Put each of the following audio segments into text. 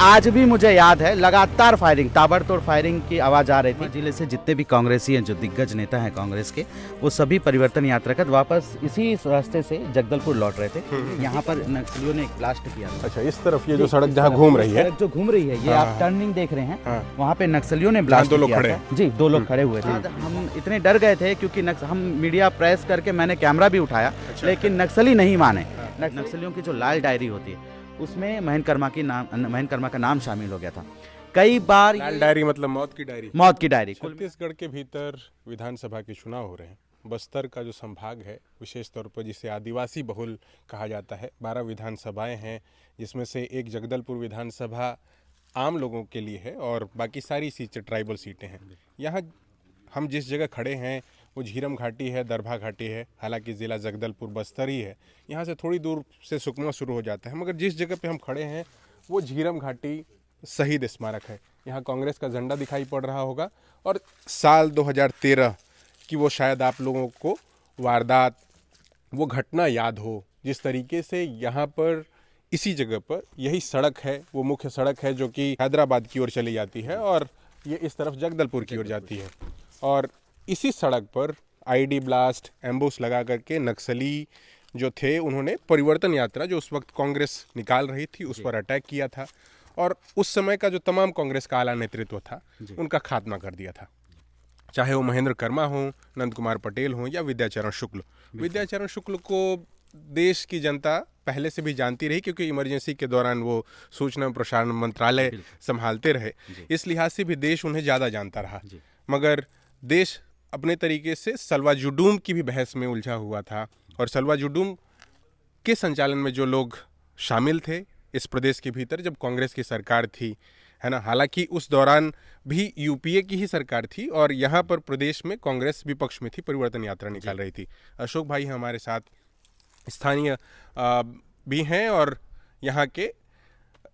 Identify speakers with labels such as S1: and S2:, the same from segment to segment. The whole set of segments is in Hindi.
S1: आज भी मुझे याद है, लगातार फायरिंग, ताबड़तोड़ फायरिंग की आवाज़ आ रही थी। जिले से जितने भी कांग्रेसी हैं, जो दिग्गज नेता हैं कांग्रेस के, वो सभी परिवर्तन यात्रा कर वापस इसी रास्ते से जगदलपुर लौट रहे थे। यहाँ पर नक्सलियों ने एक ब्लास्ट किया था।
S2: अच्छा, इस तरफ ये जो सड़क जहाँ घूम रही है,
S1: जो घूम रही है, ये आप टर्निंग देख रहे हैं, वहाँ पे नक्सलियों ने ब्लास्ट किया था। जी, 2 लोग खड़े हुए थे। हम इतने डर गए थे क्योंकि हम मीडिया प्रेस करके मैंने कैमरा भी उठाया, लेकिन नक्सली नहीं माने। नक्सलियों की जो लाल डायरी होती है उसमें महेंद्र कर्मा का नाम शामिल हो गया था। कई बार
S2: लाल डायरी मतलब मौत की डायरी।
S1: मौत की डायरी।
S2: छत्तीसगढ़ के भीतर विधानसभा के चुनाव हो रहे हैं। बस्तर का जो संभाग है, विशेष तौर पर जिसे आदिवासी बहुल कहा जाता है, 12 विधानसभाएं हैं, जिसमें से एक जगदलपुर विधानसभा आम लोगों के लिए है और बाकी सारी सीटें ट्राइबल सीटें हैं। यहाँ हम जिस जगह खड़े हैं वो झीरम घाटी है, दरभा घाटी है। हालांकि ज़िला जगदलपुर बस्तर ही है, यहाँ से थोड़ी दूर से सुकमा शुरू हो जाता है, मगर जिस जगह पे हम खड़े हैं वो झीरम घाटी शहीद स्मारक है। यहाँ कांग्रेस का झंडा दिखाई पड़ रहा होगा और साल 2013 की वो शायद आप लोगों को वारदात, वो घटना याद हो, जिस तरीके से यहाँ पर इसी जगह पर यही सड़क है, वो मुख्य सड़क है जो कि हैदराबाद की ओर चली जाती है और ये इस तरफ जगदलपुर की ओर जाती है। और इसी सड़क पर आईडी ब्लास्ट, एम्बुश लगा करके नक्सली जो थे, उन्होंने परिवर्तन यात्रा जो उस वक्त कांग्रेस निकाल रही थी उस पर अटैक किया था और उस समय का जो तमाम कांग्रेस का आला नेतृत्व था उनका खात्मा कर दिया था। चाहे वो महेंद्र कर्मा हो, नंद कुमार पटेल हो या विद्याचरण शुक्ल। विद्याचरण शुक्ल को देश की जनता पहले से भी जानती रही क्योंकि इमरजेंसी के दौरान वो सूचना एवं प्रसारण मंत्रालय संभालते रहे। इस लिहाज से भी देश उन्हें ज़्यादा जानता रहा। मगर देश अपने तरीके से सलवा जुडूम की भी बहस में उलझा हुआ था और सलवा जुडूम के संचालन में जो लोग शामिल थे इस प्रदेश के भीतर, जब कांग्रेस की सरकार थी, है ना, हालांकि उस दौरान भी यूपीए की ही सरकार थी और यहाँ पर प्रदेश में कांग्रेस विपक्ष में थी, परिवर्तन यात्रा निकाल रही थी। अशोक भाई हमारे साथ स्थानीय भी हैं और यहाँ के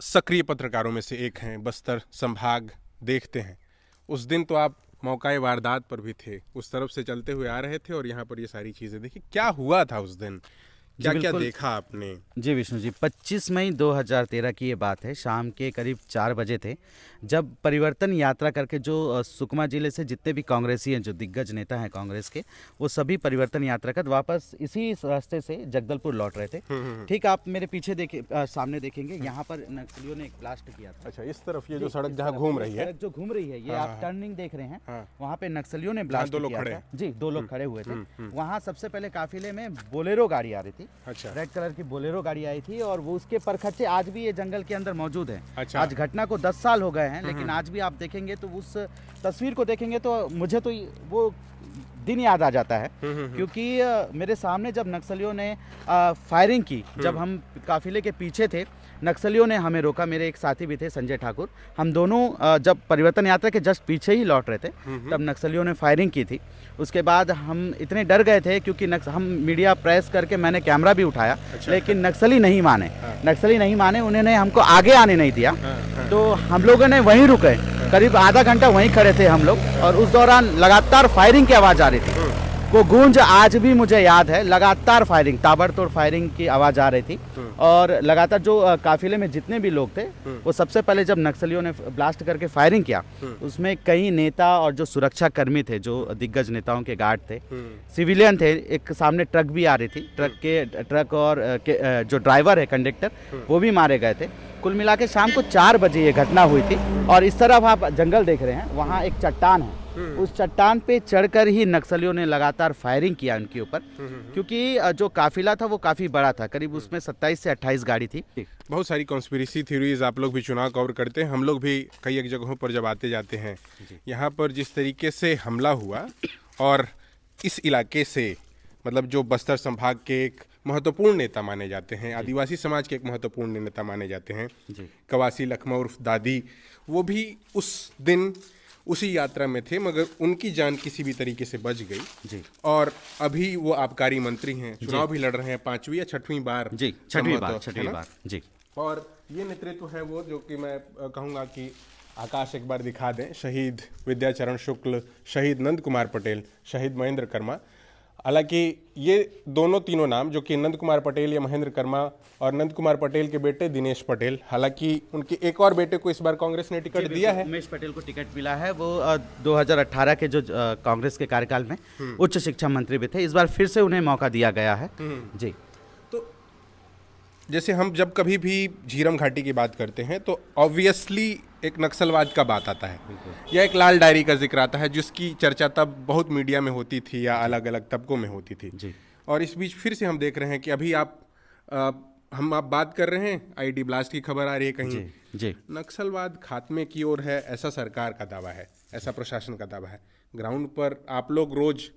S2: सक्रिय पत्रकारों में से एक हैं, बस्तर संभाग देखते हैं। उस दिन तो आप मौकाए वारदात पर भी थे, उस तरफ से चलते हुए आ रहे थे और यहाँ पर ये सारी चीज़ें देखी। क्या हुआ था उस दिन, क्या क्या देखा आपने?
S1: जी विष्णु जी, 25 मई 2013 की ये बात है। शाम के करीब 4 बजे थे जब परिवर्तन यात्रा करके जो सुकमा जिले से जितने भी कांग्रेसी हैं, जो दिग्गज नेता हैं कांग्रेस के, वो सभी परिवर्तन यात्रा कर वापस इसी रास्ते से जगदलपुर लौट रहे थे। ठीक, आप मेरे पीछे सामने देखेंगे, यहाँ पर नक्सलियों ने एक ब्लास्ट किया था।
S2: अच्छा, इस तरफ ये जो सड़क जहाँ घूम रही है,
S1: जो घूम रही है, ये आप टर्निंग देख रहे हैं, वहाँ पे नक्सलियों ने ब्लास्ट किया था। जी, 2 लोग खड़े हुए थे। वहाँ सबसे पहले काफिले में बोलेरो गाड़ी आ रही थी।
S2: अच्छा,
S1: रेड कलर की बोलेरो गाड़ी आई थी और वो उसके परखच्चे आज भी ये जंगल के अंदर मौजूद हैं।
S2: अच्छा।
S1: आज घटना को 10 साल हो गए हैं, लेकिन आज भी आप देखेंगे तो उस तस्वीर को देखेंगे तो मुझे तो वो दिन याद आ जाता है क्योंकि मेरे सामने जब नक्सलियों ने फायरिंग की, जब हम काफिले के पीछे थे, नक्सलियों ने हमें रोका। मेरे एक साथी भी थे, संजय ठाकुर। हम दोनों जब परिवर्तन यात्रा के जस्ट पीछे ही लौट रहे थे तब नक्सलियों ने फायरिंग की थी। उसके बाद हम इतने डर गए थे क्योंकि हम मीडिया प्रेस करके मैंने कैमरा भी उठाया। अच्छा। लेकिन नक्सली नहीं माने, उन्होंने हमको आगे आने नहीं दिया। तो हम लोगों ने वहीं रुके, करीब आधा घंटा वहीं खड़े थे हम लोग और उस दौरान लगातार फायरिंग की आवाज़ आ रही थी। वो गूंज आज भी मुझे याद है, लगातार फायरिंग, ताबड़तोड़ फायरिंग की आवाज़ आ रही थी और लगातार जो काफिले में जितने भी लोग थे, वो सबसे पहले जब नक्सलियों ने ब्लास्ट करके फायरिंग किया, उसमें कई नेता और जो सुरक्षा कर्मी थे, जो दिग्गज नेताओं के गार्ड थे, सिविलियन थे। एक सामने ट्रक भी आ रही थी, ट्रक और जो ड्राइवर है, कंडक्टर, वो भी मारे गए थे। कुल मिला के शाम को 4 बजे ये घटना हुई थी और इस तरफ आप जंगल देख रहे हैं, वहाँ एक चट्टान है, उस चट्टान पे चढ़कर ही नक्सलियों ने लगातार फायरिंग किया उनके ऊपर, क्योंकि जो काफिला था वो काफ़ी बड़ा था, करीब उसमें 27 से 28 गाड़ी थी।
S2: बहुत सारी कॉन्स्पिरेसी थ्योरीज आप लोग भी चुनाव कवर करते हैं, हम लोग भी कई एक जगहों पर जब आते जाते हैं, यहाँ पर जिस तरीके से हमला हुआ और इस इलाके से, मतलब जो बस्तर संभाग के एक महत्वपूर्ण नेता माने जाते हैं, आदिवासी समाज के एक महत्वपूर्ण नेता माने जाते हैं, कवासी लखमा उर्फ दादी, वो भी उस दिन उसी यात्रा में थे, मगर उनकी जान किसी भी तरीके से बच गई। जी। और अभी वो आबकारी मंत्री हैं, चुनाव भी लड़ रहे हैं 5वीं या 6वीं बार।
S1: जी, छठवीं बार। जी।
S2: और ये नेतृत्व है वो जो कि मैं कहूँगा कि आकाश एक बार दिखा दें। शहीद विद्याचरण शुक्ल, शहीद नंद कुमार पटेल, शहीद महेंद्र कर्मा, हालांकि ये दोनों तीनों नाम जो कि नंद कुमार पटेल या महेंद्र कर्मा और नंद कुमार पटेल के बेटे दिनेश पटेल, हालांकि उनके एक और बेटे को इस बार कांग्रेस ने टिकट दिया है।
S1: उमेश पटेल को टिकट मिला है। वो 2018 के जो कांग्रेस के कार्यकाल में उच्च शिक्षा मंत्री भी थे। इस बार फिर से उन्हें मौका दिया गया है। जी,
S2: तो जैसे हम जब कभी भी झीरम घाटी की बात करते हैं तो ऑब्वियसली एक नक्सलवाद का बात आता है या एक लाल डायरी का जिक्र आता है, जिसकी चर्चा तब बहुत मीडिया में होती थी या अलग अलग तबकों में होती थी
S1: जी।
S2: और इस बीच फिर से हम देख रहे हैं कि अभी आप बात कर रहे हैं, आईडी ब्लास्ट की खबर आ रही है कहीं।
S1: जी।
S2: नक्सलवाद खात्मे की ओर है, ऐसा सरकार का दावा है, ऐसा प्रशासन का दावा है। ग्राउंड पर आप लोग रोज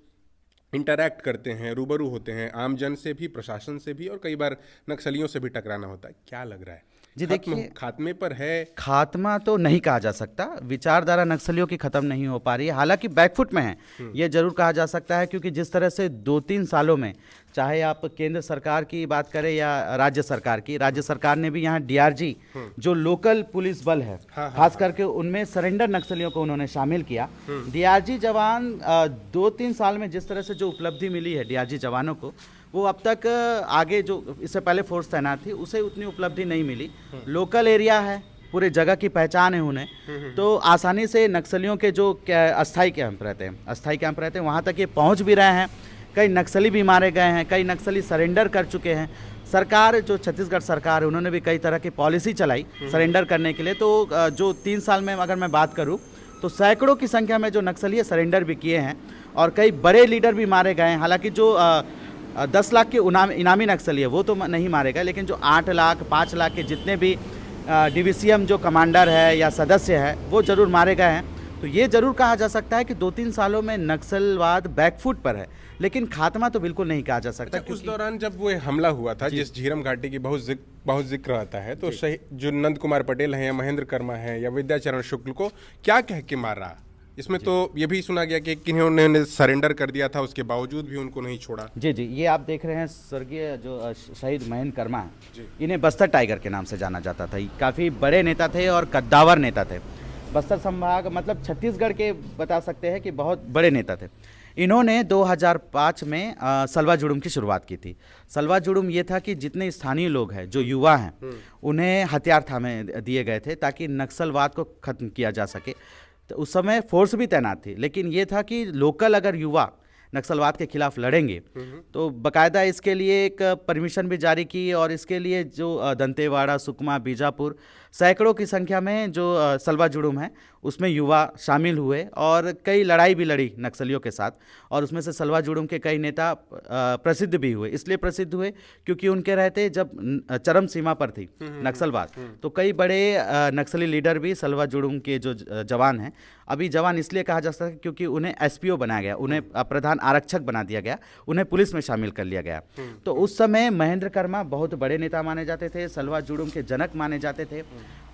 S2: इंटरैक्ट करते हैं, रूबरू होते हैं, आम जन से भी, प्रशासन से भी, और कई बार नक्सलियों से भी टकराना होता है। क्या लग रहा है
S1: जी? देखिए,
S2: खात्मे पर है?
S1: खात्मा तो नहीं कहा जा सकता, विचारधारा नक्सलियों की खत्म नहीं हो पा रही है, हालांकि बैकफुट में है, ये जरूर कहा जा सकता है। क्योंकि जिस तरह से 2-3 सालों में, चाहे आप केंद्र सरकार की बात करें या राज्य सरकार की, राज्य सरकार ने भी यहाँ डीआरजी जो लोकल पुलिस बल है, खास करके उनमें सरेंडर नक्सलियों को उन्होंने शामिल किया। डीआरजी जवान 2-3 साल में जिस तरह से जो उपलब्धि मिली है डीआरजी जवानों को, वो अब तक आगे जो इससे पहले फोर्स तैनात थी उसे उतनी उपलब्धि नहीं मिली। लोकल एरिया है, पूरे जगह की पहचान है उन्हें, तो आसानी से नक्सलियों के जो अस्थायी कैंप रहते हैं वहाँ तक ये पहुँच भी रहे हैं। कई नक्सली भी मारे गए हैं, कई नक्सली सरेंडर कर चुके हैं। सरकार, जो छत्तीसगढ़ सरकार है, उन्होंने भी कई तरह की पॉलिसी चलाई सरेंडर करने के लिए। तो जो 3 साल में अगर मैं बात करूँ तो सैकड़ों की संख्या में जो नक्सली है सरेंडर भी किए हैं और कई बड़े लीडर भी मारे गए हैं। हालांकि जो 10 लाख के इनामी नक्सली है वो तो नहीं मारे गए, लेकिन जो 8 लाख 5 लाख के जितने भी डिवीसीएम जो कमांडर है या सदस्य है वो जरूर मारे गए हैं। तो ये जरूर कहा जा सकता है कि 2-3 सालों में नक्सलवाद बैकफुट पर है, लेकिन खात्मा तो बिल्कुल नहीं कहा जा सकता।
S2: उस दौरान जब वो हमला हुआ था, जिस झीरम घाटी की बहुत जिक्र आता है, तो सही जो नंद कुमार पटेल हैं या महेंद्र कर्मा है या विद्याचरण शुक्ल को क्या कह के मार रहा? इसमें तो ये भी सुना गया कि किन्होंने सरेंडर कर दिया था, उसके बावजूद भी उनको नहीं छोड़ा।
S1: जी, ये आप देख रहे हैं स्वर्गीय जो शहीद महेंद्र कर्मा है, इन्हें बस्तर टाइगर के नाम से जाना जाता था। काफ़ी बड़े नेता थे और कद्दावर नेता थे। बस्तर संभाग मतलब छत्तीसगढ़ के बता सकते हैं कि बहुत बड़े नेता थे। इन्होंने 2005 में सलवा जुड़ुम की शुरुआत की थी। सलवा जुड़ुम ये था कि जितने स्थानीय लोग हैं, जो युवा हैं, उन्हें हथियार थामे दिए गए थे ताकि नक्सलवाद को खत्म किया जा सके। तो उस समय फोर्स भी तैनात थी, लेकिन ये था कि लोकल अगर युवा नक्सलवाद के खिलाफ लड़ेंगे तो बाकायदा इसके लिए एक परमिशन भी जारी की और इसके लिए जो दंतेवाड़ा, सुकमा, बीजापुर सैकड़ों की संख्या में जो सलवा जुड़ुम है उसमें युवा शामिल हुए और कई लड़ाई भी लड़ी नक्सलियों के साथ। और उसमें से सलवा जुड़ुम के कई नेता प्रसिद्ध भी हुए। इसलिए प्रसिद्ध हुए क्योंकि उनके रहते जब चरम सीमा पर थी नक्सलवाद, तो कई बड़े नक्सली लीडर भी सलवा जुड़ुम के जो जवान हैं, अभी जवान इसलिए कहा जा सकता है क्योंकि उन्हें एसपीओ बनाया गया, उन्हें प्रधान आरक्षक बना दिया गया, उन्हें पुलिस में शामिल कर लिया गया। तो उस समय महेंद्र कर्मा बहुत बड़े नेता माने जाते थे, सलवा जुड़ुम के जनक माने जाते थे।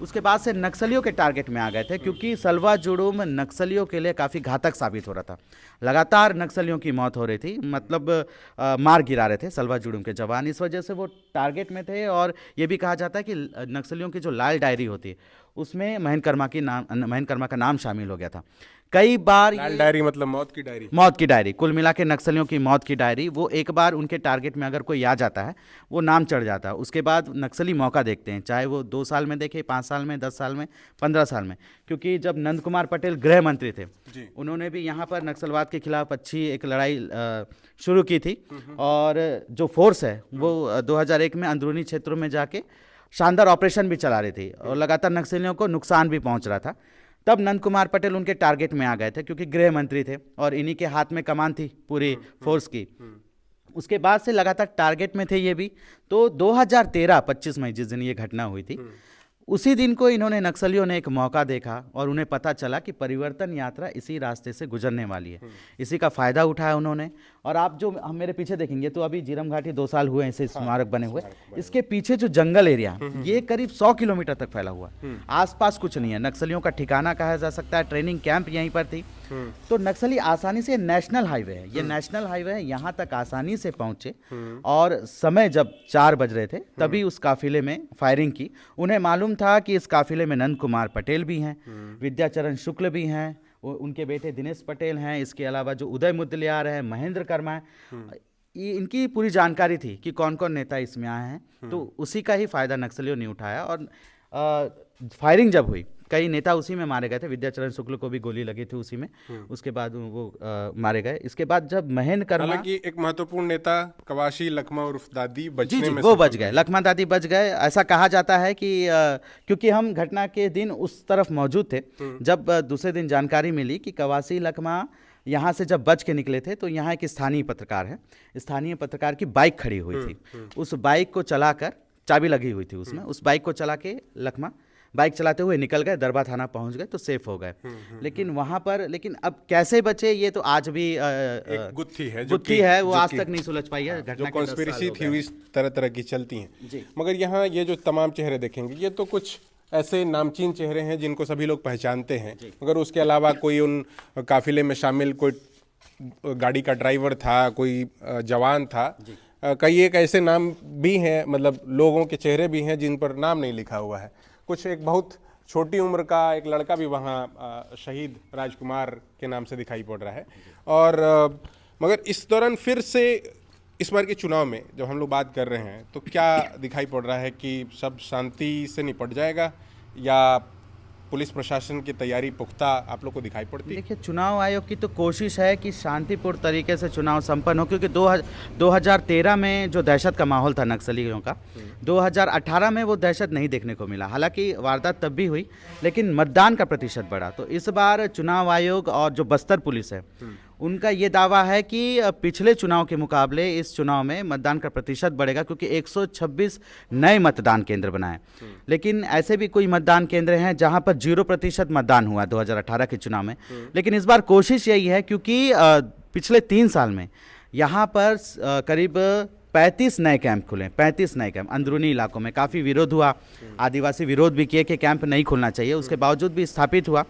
S1: उसके बाद से नक्सलियों के टारगेट में आ गए थे क्योंकि सलवा जुड़ुम नक्सलियों के लिए काफ़ी घातक साबित हो रहा था। लगातार नक्सलियों की मौत हो रही थी, मतलब मार गिरा रहे थे सलवा जुड़ुम के जवान। इस वजह से वो टारगेट में थे और ये भी कहा जाता है कि नक्सलियों की जो लाल डायरी होती है उसमें महेंद्र कर्मा का नाम शामिल हो गया था। कई बार
S2: लाल डायरी मतलब मौत की डायरी?
S1: मौत की डायरी, कुल मिला के नक्सलियों की मौत की डायरी। वो एक बार उनके टारगेट में अगर कोई आ जाता है वो नाम चढ़ जाता है। उसके बाद नक्सली मौका देखते हैं, चाहे वो 2 साल में देखे, 5 साल में, 10 साल में, 15 साल में। क्योंकि जब नंद कुमार पटेल गृह मंत्री थे उन्होंने भी यहाँ पर नक्सलवाद के खिलाफ अच्छी एक लड़ाई शुरू की थी और जो फोर्स है वो 2001 में अंदरूनी क्षेत्रों में जाके शानदार ऑपरेशन भी चला रही थी और लगातार नक्सलियों को नुकसान भी पहुंच रहा था। तब नंद कुमार पटेल उनके टारगेट में आ गए थे क्योंकि गृह मंत्री थे और इन्हीं के हाथ में कमान थी पूरी फोर्स की। उसके बाद से लगातार टारगेट में थे ये भी। तो 2013 25 मई जिस दिन ये घटना हुई थी उसी दिन को इन्होंने नक्सलियों ने एक मौका देखा और उन्हें पता चला कि परिवर्तन यात्रा इसी रास्ते से गुजरने वाली है। इसी का फायदा उठाया उन्होंने। और आप जो हम मेरे पीछे देखेंगे तो अभी झीरम घाटी 2 साल हुए ऐसे स्मारक बने हुए। इसके पीछे जो जंगल एरिया ये करीब 100 किलोमीटर तक फैला हुआ, आसपास कुछ नहीं है। नक्सलियों का ठिकाना कहा जा सकता है, ट्रेनिंग कैंप यहीं पर थी। तो नक्सली आसानी से, नेशनल हाईवे है ये, नेशनल हाईवे है, यहाँ तक आसानी से पहुंचे। और समय जब 4 बज रहे थे तभी उस काफिले में फायरिंग की। उन्हें मालूम था कि इस काफिले में नंद कुमार पटेल भी हैं, विद्याचरण शुक्ल भी हैं, उनके बेटे दिनेश पटेल हैं, इसके अलावा जो उदय मुदलियार है, महेंद्र कर्मा है, ये इनकी पूरी जानकारी थी कि कौन कौन नेता इसमें आए हैं। तो उसी का ही फायदा नक्सलियों ने उठाया और फायरिंग जब हुई, कई नेता उसी में मारे गए थे। विद्याचरण शुक्ल को भी गोली लगी थी उसी में, उसके बाद वो मारे गए। इसके बाद जब महेंद्र कर्मा,
S2: हालांकि एक महत्वपूर्ण नेता कवाशी लखमा उर्फ दादी
S1: जी
S2: बचने
S1: जी
S2: में
S1: वो बच गए, लखमा दादी बच गए। ऐसा कहा जाता है कि क्योंकि हम घटना के दिन उस तरफ मौजूद थे, जब दूसरे दिन जानकारी मिली कि कवासी लखमा यहाँ से जब बच के निकले थे, तो यहाँ एक स्थानीय पत्रकार है, स्थानीय पत्रकार की बाइक खड़ी हुई थी। उस बाइक को चलाकर, चाबी लगी हुई थी उसमें, उस बाइक को चला के लखमा बाइक चलाते हुए निकल गए, दरबा थाना पहुंच गए तो सेफ हो गए। लेकिन वहां पर, लेकिन अब कैसे बचे ये तो आज भी
S2: एक गुत्थी है,
S1: वो आज तक नहीं सुलझ पाई है। घटना
S2: जो कॉन्स्पिरेसी थ्योरीज तरह तरह की चलती हैं। मगर यहाँ ये जो तमाम चेहरे देखेंगे, ये तो कुछ ऐसे नामचीन चेहरे हैं जिनको सभी लोग पहचानते हैं, मगर उसके अलावा कोई उन काफिले में शामिल कोई गाड़ी का ड्राइवर था, कोई जवान था, कई एक ऐसे नाम भी हैं, मतलब लोगों के चेहरे भी हैं जिन पर नाम नहीं लिखा हुआ है। कुछ एक बहुत छोटी उम्र का एक लड़का भी वहाँ शहीद राजकुमार के नाम से दिखाई पड़ रहा है। और मगर इस दौरान फिर से इस बार के चुनाव में जब हम लोग बात कर रहे हैं, तो क्या दिखाई पड़ रहा है कि सब शांति से निपट जाएगा या पुलिस प्रशासन की तैयारी पुख्ता आप लोग को दिखाई पड़ती है?
S1: देखिए, चुनाव आयोग की तो कोशिश है कि शांतिपूर्ण तरीके से चुनाव संपन्न हो, क्योंकि 2013 में जो दहशत का माहौल था नक्सलियों का, 2018 में वो दहशत नहीं देखने को मिला। हालांकि वारदात तब भी हुई, लेकिन मतदान का प्रतिशत बढ़ा। तो इस बार चुनाव आयोग और जो बस्तर पुलिस है, उनका ये दावा है कि पिछले चुनाव के मुकाबले इस चुनाव में मतदान का प्रतिशत बढ़ेगा, क्योंकि 126 नए मतदान केंद्र बनाए। लेकिन ऐसे भी कोई मतदान केंद्र हैं जहां पर 0% मतदान हुआ 2018 के चुनाव में। लेकिन इस बार कोशिश यही है, क्योंकि पिछले 3 साल में यहाँ पर करीब 35 नए कैंप खुले, 35 नए कैंप अंदरूनी इलाकों में। काफ़ी विरोध हुआ, आदिवासी विरोध भी किए कि कैंप नहीं खुलना चाहिए, उसके बावजूद भी स्थापित हुआ।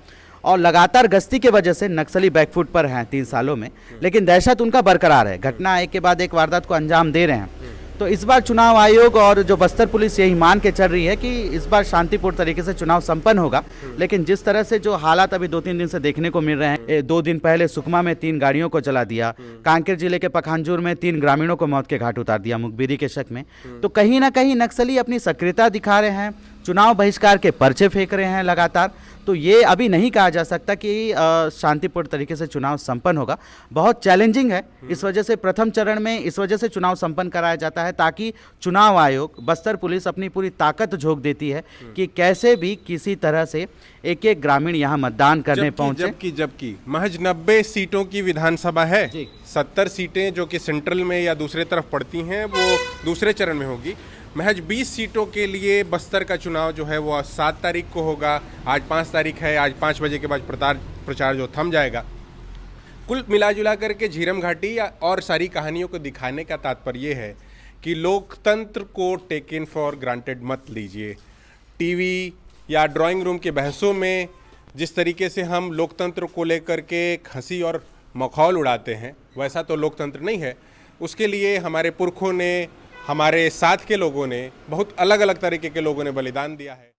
S1: और लगातार गश्ती के वजह से नक्सली बैकफुट पर हैं 3 सालों में, लेकिन दहशत उनका बरकरार है। घटना एक के बाद एक वारदात को अंजाम दे रहे हैं। तो इस बार चुनाव आयोग और जो बस्तर पुलिस यही मान के चल रही है कि इस बार शांतिपूर्ण तरीके से चुनाव संपन्न होगा। लेकिन जिस तरह से जो हालात अभी 2-3 दिन से देखने को मिल रहे हैं, 2 दिन पहले सुकमा में 3 गाड़ियों को जला दिया, कांकेर जिले के पखांजूर में 3 ग्रामीणों को मौत के घाट उतार दिया मुखबिरी के शक में। तो कहीं ना कहीं नक्सली अपनी सक्रियता दिखा रहे हैं, चुनाव बहिष्कार के पर्चे फेंक रहे हैं लगातार। तो ये अभी नहीं कहा जा सकता कि शांतिपूर्ण तरीके से चुनाव संपन्न होगा। बहुत चैलेंजिंग है, इस वजह से प्रथम चरण में इस वजह से चुनाव संपन्न कराया जाता है, ताकि चुनाव आयोग, बस्तर पुलिस अपनी पूरी ताकत झोंक देती है कि कैसे भी किसी तरह से एक ग्रामीण यहाँ मतदान करने पहुंचे।
S2: जबकि महज 90 सीटों की विधानसभा है, 70 सीटें जो कि सेंट्रल में या दूसरे तरफ पड़ती हैं वो दूसरे चरण में होगी। महज 20 सीटों के लिए बस्तर का चुनाव जो है वो 7 तारीख को होगा। आज 5 तारीख है, आज 5 बजे के बाद प्रचार जो थम जाएगा। कुल मिलाजुला करके झीरम घाटी और सारी कहानियों को दिखाने का तात्पर्य है कि लोकतंत्र को टेकन फॉर ग्रांटेड मत लीजिए। टीवी या ड्राइंग रूम के बहसों में जिस तरीके से हम लोकतंत्र को लेकर के हंसी और मखौल उड़ाते हैं, वैसा तो लोकतंत्र नहीं है। उसके लिए हमारे पुरखों ने, हमारे साथ के लोगों ने, बहुत अलग अलग तरीके के लोगों ने बलिदान दिया है।